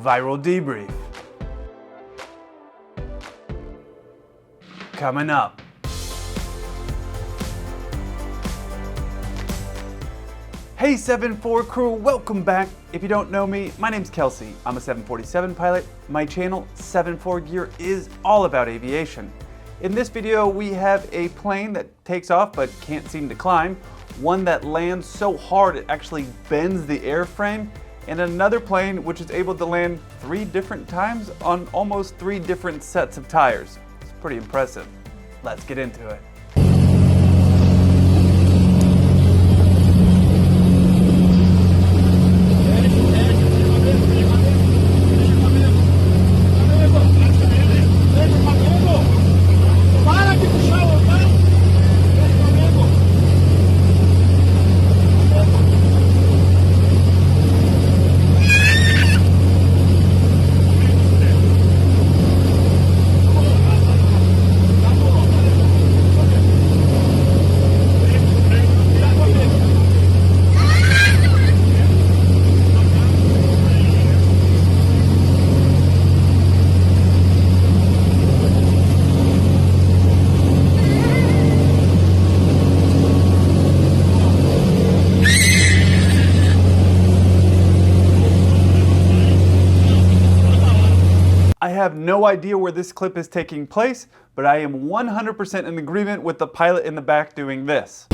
Viral debrief. Coming up. Hey 7-4 crew, welcome back. If you don't know me, my name's Kelsey. I'm a 747 pilot. My channel, 7-4 Gear, is all about aviation. In this video, we have a plane that takes off but can't seem to climb, one that lands so hard it actually bends the airframe, and another plane which is able to land 3 different times on almost 3 different sets of tires. It's pretty impressive. Let's get into it. I have no idea where this clip is taking place, but I am 100% in agreement with the pilot in the back doing this.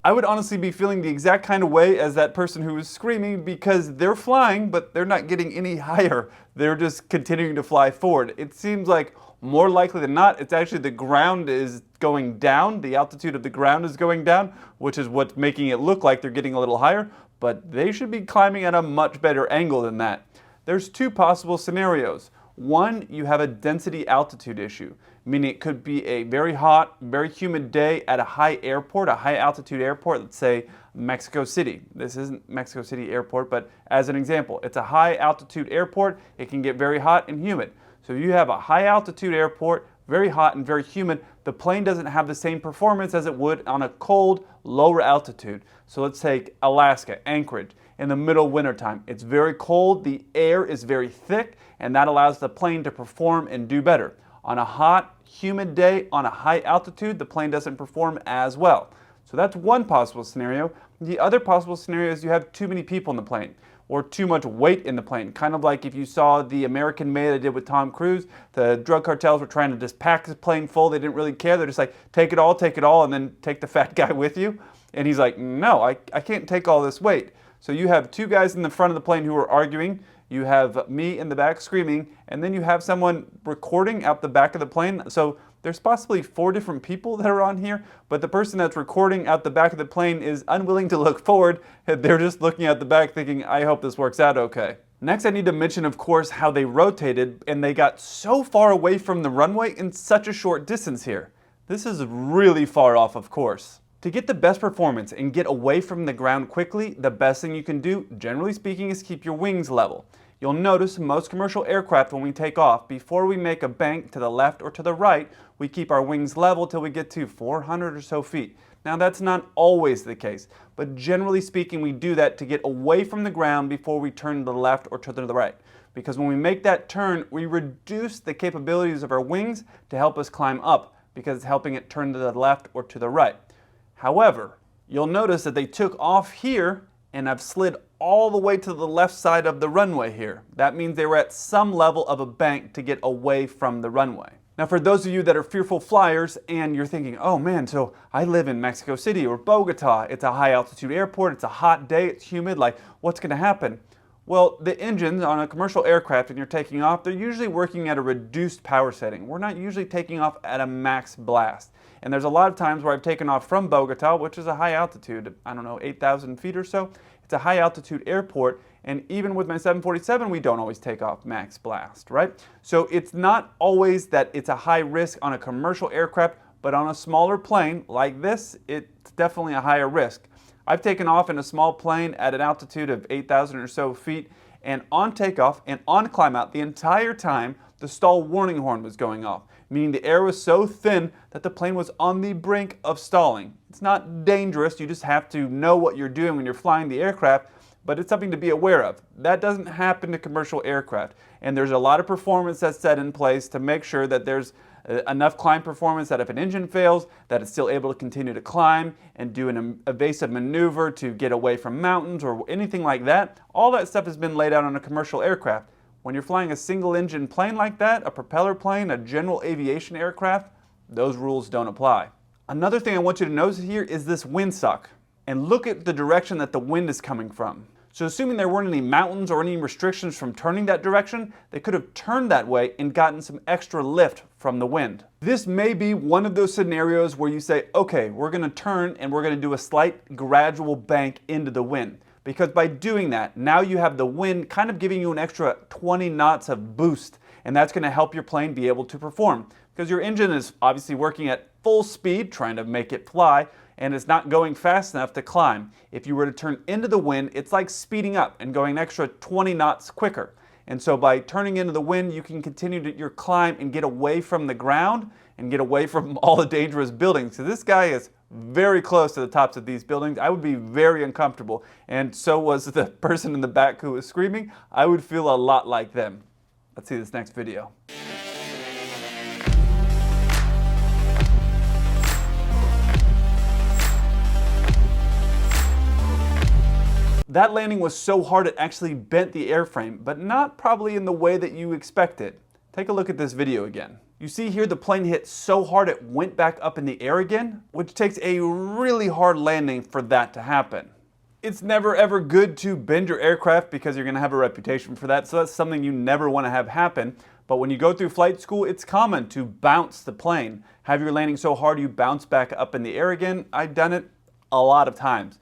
I would honestly be feeling the exact kind of way as that person who was screaming, because they're flying, but they're not getting any higher. They're just continuing to fly forward. It seems like more likely than not, it's actually the ground is going down, the altitude of the ground is going down, which is what's making it look like they're getting a little higher, but they should be climbing at a much better angle than that. There's 2 possible scenarios. One, you have a density altitude issue, meaning it could be a very hot, very humid day at a high airport, a high altitude airport, let's say Mexico City. This isn't Mexico City Airport, but as an example, it's a high altitude airport. It can get very hot and humid. So you have a high altitude airport, very hot and very humid. The plane doesn't have the same performance as it would on a cold, lower altitude. So let's take Alaska, Anchorage. In the middle of wintertime, it's very cold, the air is very thick, and that allows the plane to perform and do better. On a hot, humid day, on a high altitude, the plane doesn't perform as well. So that's one possible scenario. The other possible scenario is you have too many people in the plane, or too much weight in the plane. Kind of like if you saw the American Made they did with Tom Cruise, the drug cartels were trying to just pack the plane full, they didn't really care, they're just like, take it all, and then take the fat guy with you. And he's like, no, I can't take all this weight. So you have 2 guys in the front of the plane who are arguing, you have me in the back screaming, and then you have someone recording out the back of the plane. So there's possibly 4 different people that are on here, but the person that's recording out the back of the plane is unwilling to look forward. They're just looking at the back thinking, I hope this works out okay. Next, I need to mention, of course, how they rotated, and they got so far away from the runway in such a short distance here. This is really far off, of course. To get the best performance and get away from the ground quickly, the best thing you can do, generally speaking, is keep your wings level. You'll notice most commercial aircraft, when we take off, before we make a bank to the left or to the right, we keep our wings level till we get to 400 or so feet. Now that's not always the case, but generally speaking, we do that to get away from the ground before we turn to the left or to the right. Because when we make that turn, we reduce the capabilities of our wings to help us climb up, because it's helping it turn to the left or to the right. However, you'll notice that they took off here and have slid all the way to the left side of the runway here. That means they were at some level of a bank to get away from the runway. Now for those of you that are fearful flyers and you're thinking, oh man, so I live in Mexico City or Bogota, it's a high altitude airport, it's a hot day, it's humid, like what's gonna happen? Well, the engines on a commercial aircraft and you're taking off, they're usually working at a reduced power setting. We're not usually taking off at a max blast. And there's a lot of times where I've taken off from Bogota, which is a high altitude, I don't know, 8,000 feet or so. It's a high altitude airport, and even with my 747, we don't always take off max blast, right? So it's not always that it's a high risk on a commercial aircraft, but on a smaller plane like this, it's definitely a higher risk. I've taken off in a small plane at an altitude of 8,000 or so feet, and on takeoff and on climb out, the entire time, the stall warning horn was going off, meaning the air was so thin that the plane was on the brink of stalling. It's not dangerous, you just have to know what you're doing when you're flying the aircraft, but it's something to be aware of. That doesn't happen to commercial aircraft, and there's a lot of performance that's set in place to make sure that there's enough climb performance that if an engine fails, that it's still able to continue to climb and do an evasive maneuver to get away from mountains or anything like that. All that stuff has been laid out on a commercial aircraft. When you're flying a single engine plane like that, a propeller plane, a general aviation aircraft, those rules don't apply. Another thing I want you to notice here is this windsock, and look at the direction that the wind is coming from. So assuming there weren't any mountains or any restrictions from turning that direction, they could have turned that way and gotten some extra lift from the wind. This may be one of those scenarios where you say, okay, we're going to turn and we're going to do a slight gradual bank into the wind. Because by doing that, now you have the wind kind of giving you an extra 20 knots of boost, and that's going to help your plane be able to perform. Because your engine is obviously working at full speed, trying to make it fly, and it's not going fast enough to climb. If you were to turn into the wind, it's like speeding up and going an extra 20 knots quicker. And so by turning into the wind, you can continue your climb and get away from the ground and get away from all the dangerous buildings. So this guy is very close to the tops of these buildings. I would be very uncomfortable, and so was the person in the back who was screaming. I would feel a lot like them. Let's see this next video. That landing was so hard it actually bent the airframe, but not probably in the way that you expected. Take a look at this video again. You see here the plane hit so hard it went back up in the air again, which takes a really hard landing for that to happen. It's never ever good to bend your aircraft because you're going to have a reputation for that, so that's something you never want to have happen. But when you go through flight school, it's common to bounce the plane. Have your landing so hard you bounce back up in the air again. I've done it a lot of times.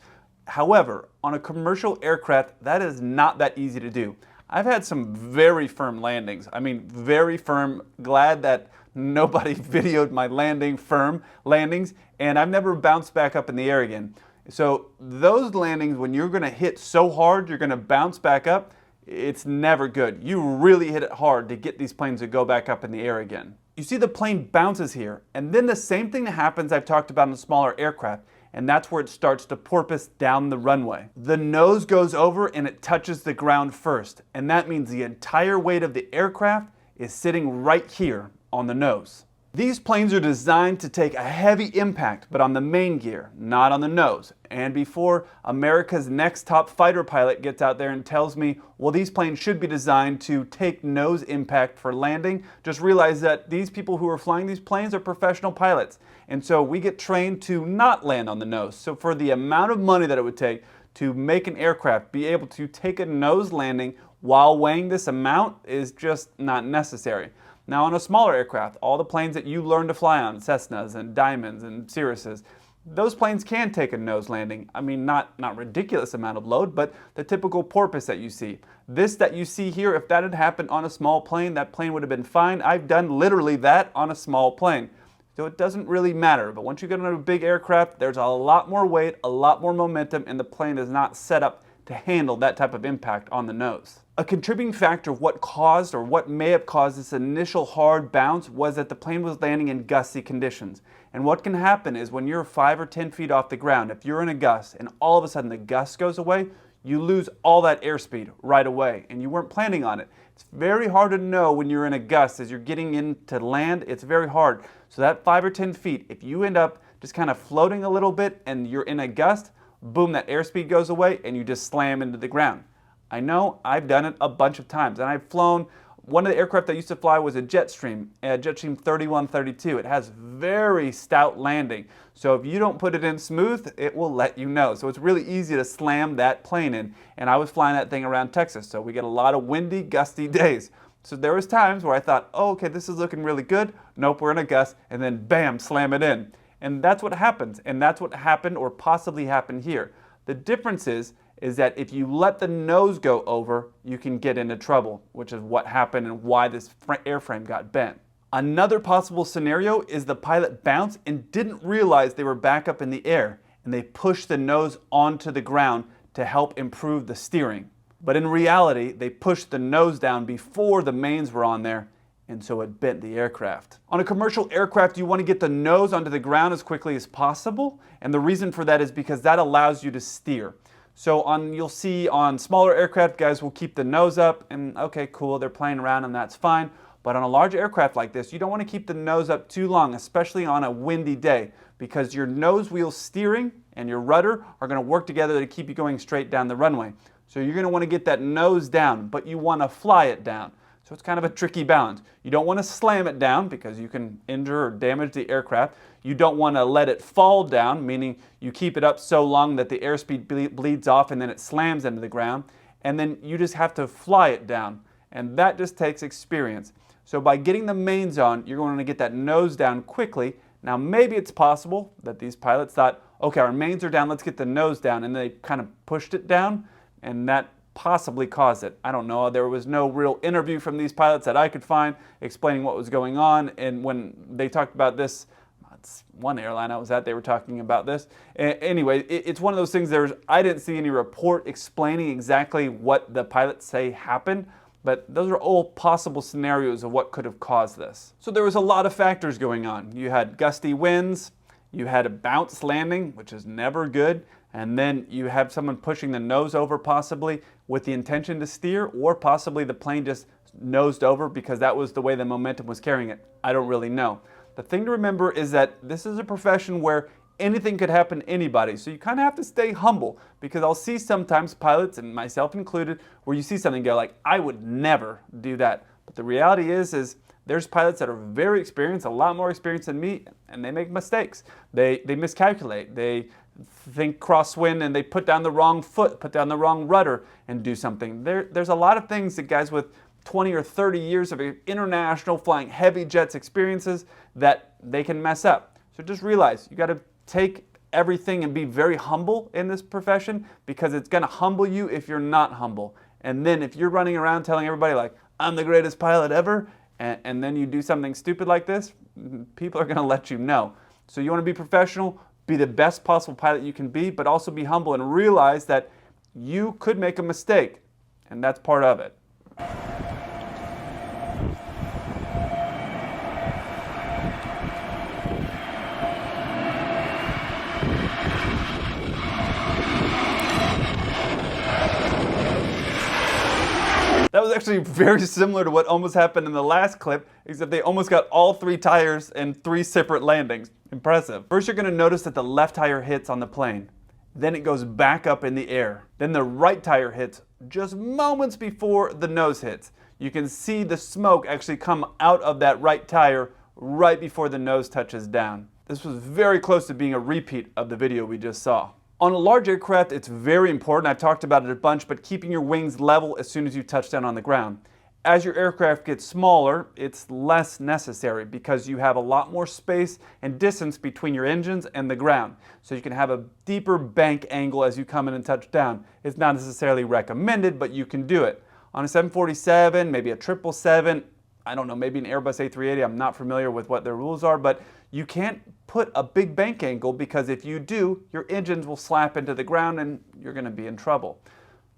However, on a commercial aircraft, that is not that easy to do. I've had some very firm landings. I mean, very firm. Glad that nobody videoed my firm landings, and I've never bounced back up in the air again. So those landings, when you're gonna hit so hard, you're gonna bounce back up, it's never good. You really hit it hard to get these planes to go back up in the air again. You see the plane bounces here, and then the same thing that happens I've talked about in the smaller aircraft, and that's where it starts to porpoise down the runway. The nose goes over and it touches the ground first, and that means the entire weight of the aircraft is sitting right here on the nose. These planes are designed to take a heavy impact, but on the main gear, not on the nose. And before America's next top fighter pilot gets out there and tells me, well, these planes should be designed to take nose impact for landing, just realize that these people who are flying these planes are professional pilots. And so we get trained to not land on the nose. So for the amount of money that it would take to make an aircraft be able to take a nose landing while weighing this amount is just not necessary. Now on a smaller aircraft, all the planes that you learn to fly on, Cessnas and Diamonds and Cirruses, those planes can take a nose landing. I mean, not ridiculous amount of load, but the typical porpoise that you see. This that you see here, if that had happened on a small plane, that plane would have been fine. I've done literally that on a small plane. So it doesn't really matter, but once you get on a big aircraft, there's a lot more weight, a lot more momentum, and the plane is not set up to handle that type of impact on the nose. A contributing factor of what caused or what may have caused this initial hard bounce was that the plane was landing in gusty conditions. And what can happen is when you're 5 or 10 feet off the ground, if you're in a gust and all of a sudden the gust goes away, you lose all that airspeed right away, and you weren't planning on it. It's very hard to know when you're in a gust as you're getting into land. It's very hard. So that 5 or 10 feet, if you end up just kind of floating a little bit and you're in a gust, boom, that airspeed goes away and you just slam into the ground. I know, I've done it a bunch of times, and I've flown, one of the aircraft I used to fly was a Jetstream 3132. It has very stout landing, so if you don't put it in smooth, it will let you know. So it's really easy to slam that plane in, and I was flying that thing around Texas, so we get a lot of windy, gusty days. So there was times where I thought, oh, okay, this is looking really good. Nope, we're in a gust, and then bam, slam it in. And that's what happens, and that's what happened or possibly happened here. The difference is that if you let the nose go over, you can get into trouble, which is what happened and why this airframe got bent. Another possible scenario is the pilot bounced and didn't realize they were back up in the air, and they pushed the nose onto the ground to help improve the steering. But in reality, they pushed the nose down before the mains were on there, and so it bent the aircraft. On a commercial aircraft, you want to get the nose onto the ground as quickly as possible, and the reason for that is because that allows you to steer. So you'll see on smaller aircraft, guys will keep the nose up, and okay, cool, they're playing around and that's fine. But on a large aircraft like this, you don't want to keep the nose up too long, especially on a windy day, because your nose wheel steering and your rudder are going to work together to keep you going straight down the runway. So you're going to want to get that nose down, but you want to fly it down. So it's kind of a tricky balance. You don't want to slam it down because you can injure or damage the aircraft. You don't want to let it fall down, meaning you keep it up so long that the airspeed bleeds off and then it slams into the ground. And then you just have to fly it down. And that just takes experience. So by getting the mains on, you're going to get that nose down quickly. Now maybe it's possible that these pilots thought, okay, our mains are down, let's get the nose down. And they kind of pushed it down, and that possibly caused it. I don't know. There was no real interview from these pilots that I could find explaining what was going on. And when they talked about this, it's one airline I was at, they were talking about this. Anyway, it's one of those things, I didn't see any report explaining exactly what the pilots say happened, but those are all possible scenarios of what could have caused this. So there was a lot of factors going on. You had gusty winds, you had a bounce landing, which is never good, and then you have someone pushing the nose over possibly with the intention to steer, or possibly the plane just nosed over because that was the way the momentum was carrying it. I don't really know. The thing to remember is that this is a profession where anything could happen to anybody, so you kind of have to stay humble, because I'll see sometimes pilots, and myself included, where you see something go like, I would never do that. But the reality is there's pilots that are very experienced, a lot more experienced than me, and they make mistakes. They miscalculate. They think crosswind and they put down the wrong foot, put down the wrong rudder and do something. There's a lot of things that guys with 20 or 30 years of international flying heavy jets experiences that they can mess up. So just realize you got to take everything and be very humble in this profession, because it's going to humble you if you're not humble. And then if you're running around telling everybody like, I'm the greatest pilot ever, and then you do something stupid like this, people are going to let you know. So you want to be professional, be the best possible pilot you can be, but also be humble and realize that you could make a mistake, and that's part of it. That was actually very similar to what almost happened in the last clip, except they almost got all 3 tires in 3 separate landings. Impressive. First, you're going to notice that the left tire hits on the plane. Then it goes back up in the air. Then the right tire hits just moments before the nose hits. You can see the smoke actually come out of that right tire right before the nose touches down. This was very close to being a repeat of the video we just saw. On a large aircraft, it's very important, I've talked about it a bunch, but keeping your wings level as soon as you touch down on the ground. As your aircraft gets smaller, it's less necessary because you have a lot more space and distance between your engines and the ground. So you can have a deeper bank angle as you come in and touch down. It's not necessarily recommended, but you can do it. On a 747, maybe a 777, I don't know, maybe an Airbus A380, I'm not familiar with what their rules are, but you can't put a big bank angle, because if you do, your engines will slap into the ground and you're going to be in trouble.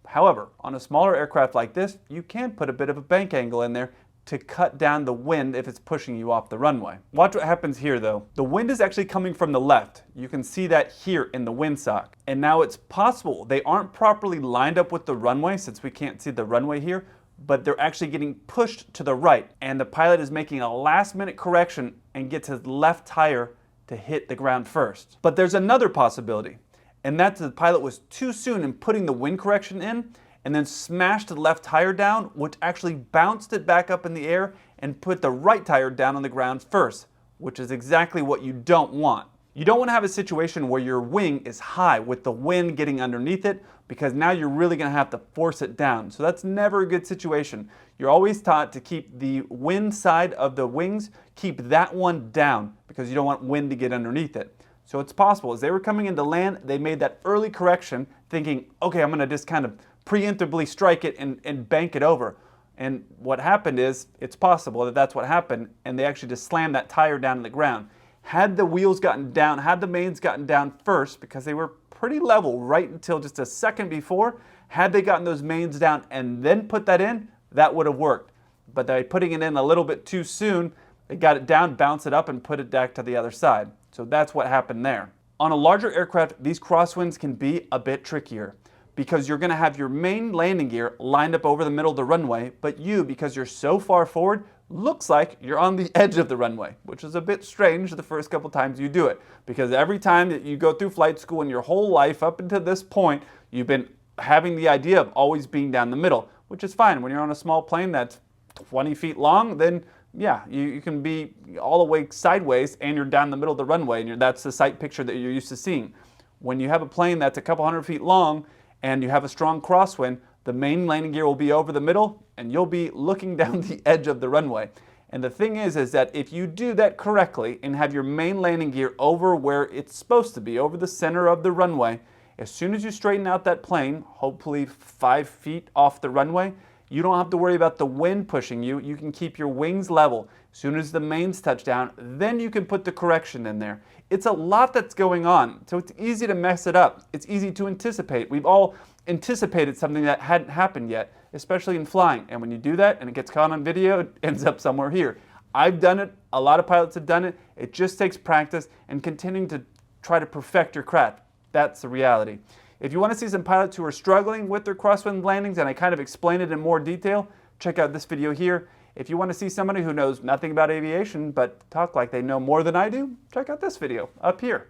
However, on a smaller aircraft like this, you can put a bit of a bank angle in there to cut down the wind if it's pushing you off the runway. Watch what happens here though. The wind is actually coming from the left. You can see that here in the windsock. And now it's possible they aren't properly lined up with the runway, since we can't see the runway here, but they're actually getting pushed to the right, and the pilot is making a last-minute correction and gets his left tire to hit the ground first. But there's another possibility, and that's the pilot was too soon in putting the wind correction in and then smashed the left tire down, which actually bounced it back up in the air and put the right tire down on the ground first, which is exactly what you don't want. You don't want to have a situation where your wing is high with the wind getting underneath it, because now you're really going to have to force it down. So that's never a good situation. You're always taught to keep the wind side of the wings, keep that one down, because you don't want wind to get underneath it. So it's possible, as they were coming into land, they made that early correction thinking, okay, I'm going to just kind of preemptively strike it and bank it over. And what happened is, it's possible that that's what happened, and they actually just slammed that tire down to the ground. Had the wheels gotten down, had the mains gotten down first, because they were pretty level right until just a second before, had they gotten those mains down and then put that in, that would have worked. But by putting it in a little bit too soon, they got it down, bounced it up, and put it back to the other side. So that's what happened there. On a larger aircraft, these crosswinds can be a bit trickier, because you're going to have your main landing gear lined up over the middle of the runway, but you, because you're so far forward, looks like you're on the edge of the runway, which is a bit strange the first couple times you do it, because every time that you go through flight school in your whole life up until this point, you've been having the idea of always being down the middle, which is fine. When you're on a small plane that's 20 feet long, then yeah, you can be all the way sideways and you're down the middle of the runway, and that's the sight picture that you're used to seeing. When you have a plane that's a couple hundred feet long and you have a strong crosswind, the main landing gear will be over the middle and you'll be looking down the edge of the runway. And the thing is that if you do that correctly and have your main landing gear over where it's supposed to be, over the center of the runway, as soon as you straighten out that plane, hopefully 5 feet off the runway, you don't have to worry about the wind pushing you. You can keep your wings level. As soon as the mains touch down, then you can put the correction in there. It's a lot that's going on, so it's easy to mess it up. It's easy to anticipate. We've all anticipated something that hadn't happened yet, especially in flying. And when you do that and it gets caught on video, it ends up somewhere here. I've done it. A lot of pilots have done it. It just takes practice and continuing to try to perfect your craft. That's the reality. If you want to see some pilots who are struggling with their crosswind landings, and I kind of explain it in more detail, check out this video here. If you want to see somebody who knows nothing about aviation but talk like they know more than I do, check out this video up here.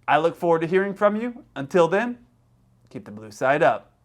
I look forward to hearing from you. Until then, keep the blue side up.